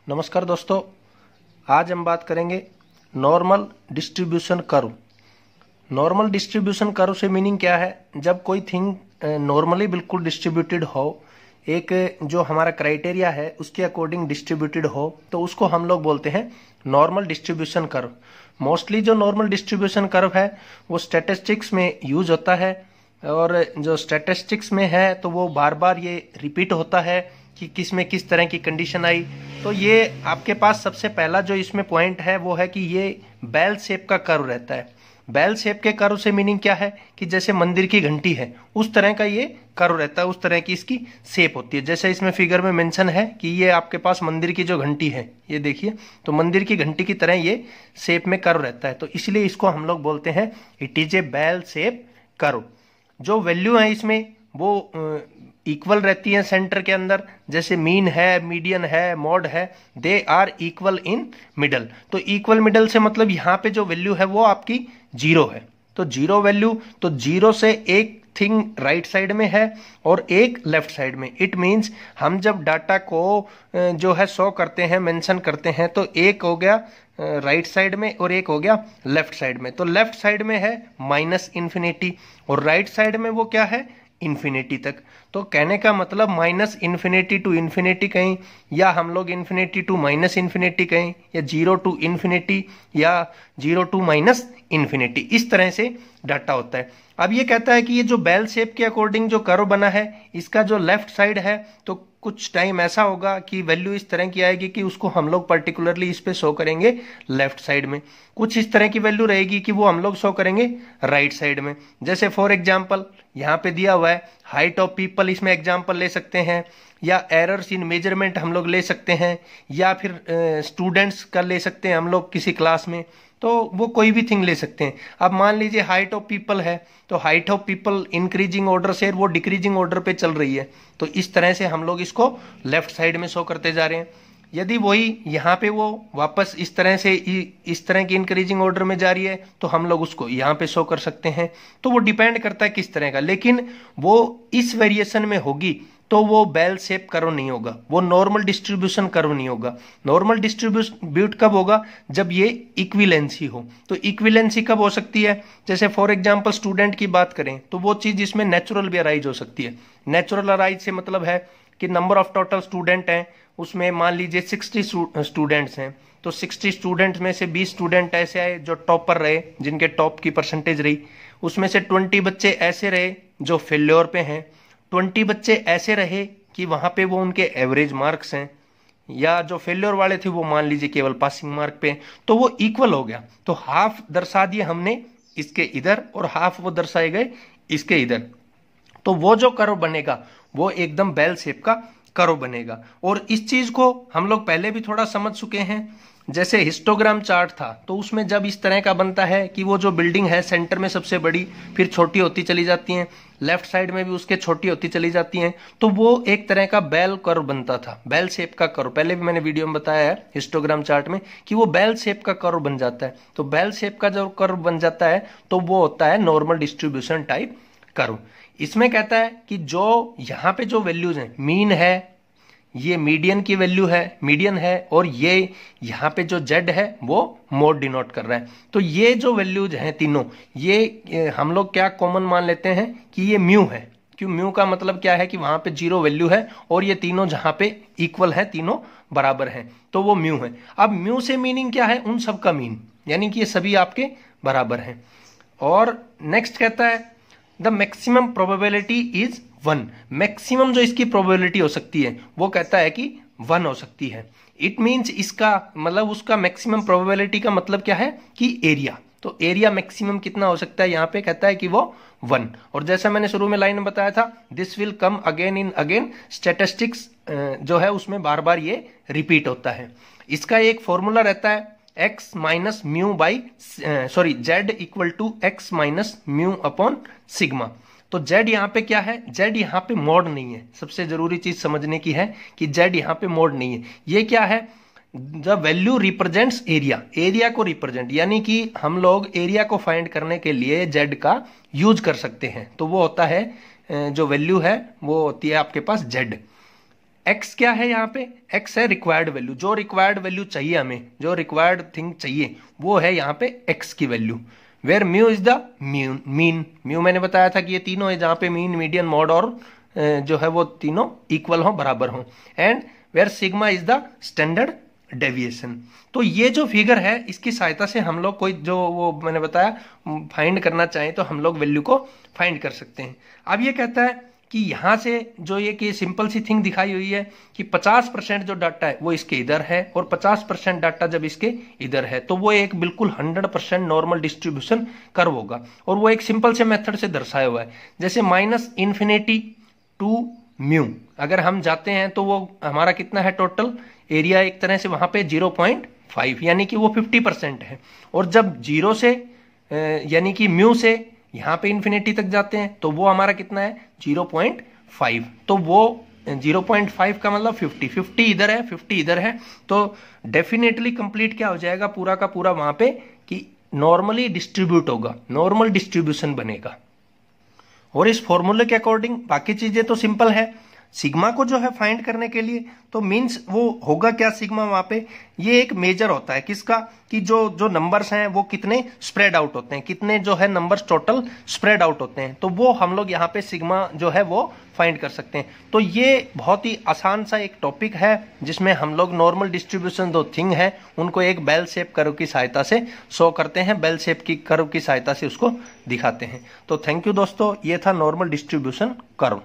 नमस्कार दोस्तों, आज हम बात करेंगे normal distribution curve. Normal distribution curve से मीनिंग क्या है? जब कोई थिंग नॉर्मली बिल्कुल डिस्ट्रीब्यूटेड हो, एक जो हमारा क्राइटेरिया है उसके अकॉर्डिंग डिस्ट्रीब्यूटेड हो, तो उसको हम लोग बोलते हैं नॉर्मल डिस्ट्रीब्यूशन कर्व। मोस्टली जो नॉर्मल डिस्ट्रीब्यूशन कर्व है वो स्टैटिस्टिक्स में यूज होता है, और जो स्टैटिस्टिक्स में है तो वो बार बार ये रिपीट होता है कि किस में किस तरह की कंडीशन आई। तो ये आपके पास सबसे पहला जो इसमें पॉइंट है वो है कि ये बेल शेप का कर्व रहता है। बेल शेप के कर्व से मीनिंग क्या है कि जैसे मंदिर की घंटी है उस तरह का ये कर्व रहता है, उस तरह की इसकी शेप होती है। जैसे इसमें फिगर में मेंशन है कि ये आपके पास मंदिर की जो घंटी है, ये देखिए, तो मंदिर की घंटी की तरह ये शेप में कर्व रहता है, तो इसलिए इसको हम लोग बोलते हैं it is a bell shape curve. जो वैल्यू है इसमें वो इक्वल रहती है सेंटर के अंदर, जैसे मीन है, मीडियन है, मॉड है, they are equal in middle. तो इक्वल मिडल से मतलब यहाँ पे जो वैल्यू है वो आपकी जीरो है, तो जीरो वैल्यू, तो जीरो से एक थिंग राइट साइड में है और एक लेफ्ट साइड में। इट मीन्स हम जब डाटा को जो है शो करते हैं, मेंशन करते हैं, तो एक हो गया राइट साइड में और एक हो गया लेफ्ट साइड में। तो लेफ्ट साइड में है माइनस इन्फिनिटी और राइट साइड में वो क्या है, इन्फिनिटी तक। तो कहने का मतलब माइनस इन्फिनिटी टू इन्फिनिटी कहें, या हम लोग इन्फिनिटी टू माइनस इन्फिनिटी कहें, या जीरो टू इन्फिनिटी, या जीरो टू माइनस इन्फिनिटी, इस तरह से डाटा होता है। अब ये कहता है कि ये जो बेल शेप के अकॉर्डिंग जो कर्व बना है, इसका जो लेफ्ट साइड है तो कुछ टाइम ऐसा होगा कि वैल्यू इस तरह की आएगी कि उसको हम लोग पर्टिकुलरली इस पे शो करेंगे लेफ्ट साइड में। कुछ इस तरह की वैल्यू रहेगी कि वो हम लोग शो करेंगे राइट साइड में। जैसे फॉर एग्जांपल यहाँ पे दिया हुआ है हाइट ऑफ पीपल, इसमें एग्जांपल ले सकते हैं, या एरर्स इन मेजरमेंट हम लोग ले सकते हैं, या फिर स्टूडेंट्स का ले सकते हैं हम लोग किसी क्लास में, तो वो कोई भी थिंग ले सकते हैं। अब मान लीजिए हाइट ऑफ पीपल है, तो height of people increasing order से वो डिक्रीजिंग ऑर्डर पे चल रही है, तो इस तरह से हम लोग इसको लेफ्ट साइड में शो करते जा रहे हैं। यदि वही यहाँ पे वो वापस इस तरह से इस तरह की इंक्रीजिंग ऑर्डर में जा रही है, तो हम लोग उसको यहाँ पे शो कर सकते हैं। तो वो डिपेंड करता है किस तरह का, लेकिन वो इस वेरिएशन में होगी तो वो बेल शेप कर्व नहीं होगा, वो नॉर्मल डिस्ट्रीब्यूशन कर्व नहीं होगा। नॉर्मल डिस्ट्रीब्यूट कब होगा? जब ये इक्विलेंसी हो। तो इक्विलेंसी कब हो सकती है? जैसे फॉर एग्जांपल स्टूडेंट की बात करें तो वो चीज इसमें नेचुरल भी अराइज हो सकती है। नेचुरल अराइज से मतलब है कि नंबर ऑफ टोटल स्टूडेंट हैं, उसमें मान लीजिए 60 स्टूडेंट्स हैं, तो 60 स्टूडेंट्स में से 20 स्टूडेंट ऐसे आए जो टॉपर रहे, जिनके टॉप की परसेंटेज रही। उसमें से 20 बच्चे ऐसे रहे जो फेल्योर पे हैं, 20 बच्चे ऐसे रहे कि वहां पे वो उनके एवरेज मार्क्स हैं, या जो फेल्योर वाले थे वो मान लीजिए केवल पासिंग मार्क पे, तो वो इक्वल हो गया। तो हाफ दर्शा दिए हमने इसके इधर और हाफ वो दर्शाए गए इसके इधर, तो वो जो कर्व बनेगा वो एकदम बेल शेप का कर्व बनेगा। और इस चीज को हम लोग पहले भी थोड़ा समझ चुके हैं। जैसे हिस्टोग्राम चार्ट था, तो उसमें जब इस तरह का बनता है कि वो जो बिल्डिंग है सेंटर में सबसे बड़ी, फिर छोटी होती चली जाती हैं, लेफ्ट साइड में भी उसके छोटी होती चली जाती हैं, तो वो एक तरह का बेल कर्व बनता था, बेल शेप का कर्व। पहले भी मैंने वीडियो में बताया है हिस्टोग्राम चार्ट में कि वो बेल शेप का कर्व बन जाता है। तो बेल शेप का जो कर्व बन जाता है तो वो होता है नॉर्मल डिस्ट्रीब्यूशन टाइप कर्व। इसमें कहता है कि जो यहाँ पे जो वैल्यूज हैं, मीन है, ये मीडियन की वैल्यू है, मीडियन है, और ये यहाँ पे जो जेड है वो मोड डिनोट कर रहा है। तो ये जो वैल्यूज हैं तीनों, ये हम लोग क्या कॉमन मान लेते हैं कि ये म्यू है। क्यों? म्यू का मतलब क्या है कि वहां पे जीरो वैल्यू है और ये तीनों जहां पे इक्वल है, तीनों बराबर हैं, तो वो म्यू है। अब म्यू से मीनिंग क्या है? उन सब का मीन, यानी कि ये सभी आपके बराबर हैं। और नेक्स्ट कहता है the maximum probability is 1। Maximum जो इसकी प्रोबेबिलिटी हो सकती है वो कहता है कि 1 हो सकती है। इट मीन्स इसका मतलब उसका मैक्सिमम प्रोबेबिलिटी का मतलब क्या है कि एरिया। तो एरिया मैक्सिमम कितना हो सकता है? यहाँ पे कहता है कि वो 1। और जैसा मैंने शुरू में लाइन में बताया था, this will come again in again, statistics जो है उसमें बार बार ये रिपीट होता है। इसका एक फॉर्मूला रहता है x minus mu by z equal to x minus mu upon sigma. तो z यहाँ पे क्या है? z यहाँ पे मोड नहीं है। सबसे जरूरी चीज समझने की है कि z यहाँ पे मोड नहीं है। ये क्या है? The value represents area, area को रिप्रेजेंट, यानी कि हम लोग एरिया को फाइंड करने के लिए z का यूज कर सकते हैं। तो वो होता है जो वैल्यू है वो होती है आपके पास z। एक्स क्या है यहाँ पे, एक्स है रिक्वायर्ड वैल्यू, जो रिक्वायर्ड वैल्यू चाहिए हमें, जो रिक्वायर्ड थिंग चाहिए वो है यहाँ पे एक्स की value. Where mu is the mean, mu मैंने बताया था कि ये तीनों है जहाँ पे मीन, मीडियन, मॉड और जो है वो तीनों इक्वल हो, बराबर हो। And where sigma is the standard deviation. तो ये जो फिगर है इसकी सहायता से हम लोग कोई जो वो मैंने बताया फाइंड करना चाहें तो हम लोग वैल्यू को फाइंड कर सकते हैं। अब ये कहता है कि यहां से जो ये कि सिंपल सी थिंग दिखाई हुई है कि 50% जो डाटा है वो इसके इधर है और 50% डाटा जब इसके इधर है तो वो एक बिल्कुल 100% नॉर्मल डिस्ट्रीब्यूशन कर्व होगा। और वो एक सिंपल से मेथड से दर्शाया हुआ है, जैसे -∞ टू म्यू अगर हम जाते हैं तो वो हमारा कितना है टोटल एरिया, एक तरह से वहां पे 0.5 यानी कि वो 50% है। और जब 0 से यानी कि म्यू से यहां पे इन्फिनिटी तक जाते हैं तो वो हमारा कितना है 0.5। तो वो 0.5 का मतलब 50 इधर है, 50 इधर है, तो डेफिनेटली कंप्लीट क्या हो जाएगा पूरा का पूरा वहां पे कि नॉर्मली डिस्ट्रीब्यूट होगा, नॉर्मल डिस्ट्रीब्यूशन बनेगा। और इस फॉर्मूले के अकॉर्डिंग बाकी चीजें तो सिंपल है। सिग्मा को जो है फाइंड करने के लिए तो मींस वो होगा क्या, सिग्मा वहां पे ये एक मेजर होता है किसका, कि जो जो नंबर्स हैं वो कितने स्प्रेड आउट होते हैं, कितने जो है नंबर्स टोटल स्प्रेड आउट होते हैं, तो वो हम लोग यहाँ पे सिग्मा जो है वो फाइंड कर सकते हैं। तो ये बहुत ही आसान सा एक टॉपिक है जिसमें हम लोग नॉर्मल डिस्ट्रीब्यूशन दो थिंग है उनको एक बेल शेप कर्व की सहायता से शो करते हैं, बेल शेप की कर्व की सहायता से उसको दिखाते हैं। तो थैंक यू दोस्तों, ये था नॉर्मल डिस्ट्रीब्यूशन कर्व।